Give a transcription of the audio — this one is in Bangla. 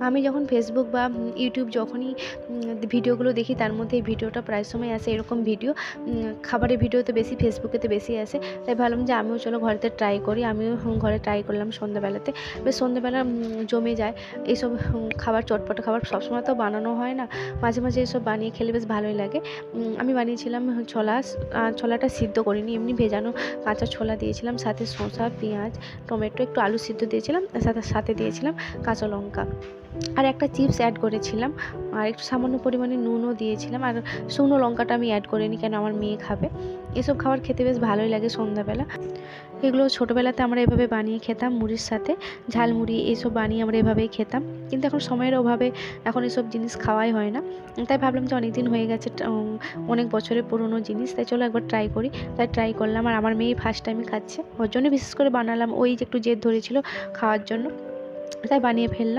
আমি যখন ফেসবুক বা ইউটিউব যখনই ভিডিওগুলো দেখি, তার মধ্যে এই ভিডিওটা প্রায় সময় আসে, এরকম ভিডিও খাবারের ভিডিও তো বেশি ফেসবুকেতে বেশি আসে। তাই ভাবলাম যে আমিও চলো ঘরেতে ট্রাই করি। আমিও ঘরে ট্রাই করলাম সন্ধ্যাবেলাতে। বেশ সন্ধ্যাবেলা জমে যায় এইসব খাবার, চটপটা খাবার সবসময় তো বানানো হয় না, মাঝে মাঝে এসব বানিয়ে খেলে বেশ ভালোই লাগে। আমি বানিয়েছিলাম ছোলাটা সিদ্ধ করিনি, এমনি ভেজানো কাঁচা ছোলা দিয়েছিলাম, সাথে শসা, পেঁয়াজ, টমেটো, একটু আলু সিদ্ধ দিয়েছিলাম, সাথে দিয়েছিলাম কাঁচা লঙ্কা, আর একটা চিপস অ্যাড করেছিলাম, আর একটু সামান্য পরিমাণে নুনও দিয়েছিলাম, আর শুকনো লঙ্কাটা আমি অ্যাড করিনি, কেন আমার মেয়ে খাবে। এসব খাবার খেতে বেশ ভালোই লাগে সন্ধ্যাবেলা। এগুলো ছোটোবেলাতে আমরা এভাবে বানিয়ে খেতাম মুড়ির সাথে, ঝালমুড়ি এইসব বানিয়ে আমরা এভাবেই খেতাম। কিন্তু এখন সময়ের অভাবে এখন এসব জিনিস খাওয়াই হয় না। তাই ভাবলাম যে অনেক দিন হয়ে গেছে, অনেক বছরের পুরনো জিনিস, তাই চলো একবার ট্রাই করি। তাই ট্রাই করলাম, আর আমার মেয়ে ফার্স্ট টাইমই খাচ্ছে, ওর জন্য বিশেষ করে বানালাম, ওই যে একটু জেদ ধরেছিল খাওয়ার জন্য, তাই বানিয়ে ফেললাম।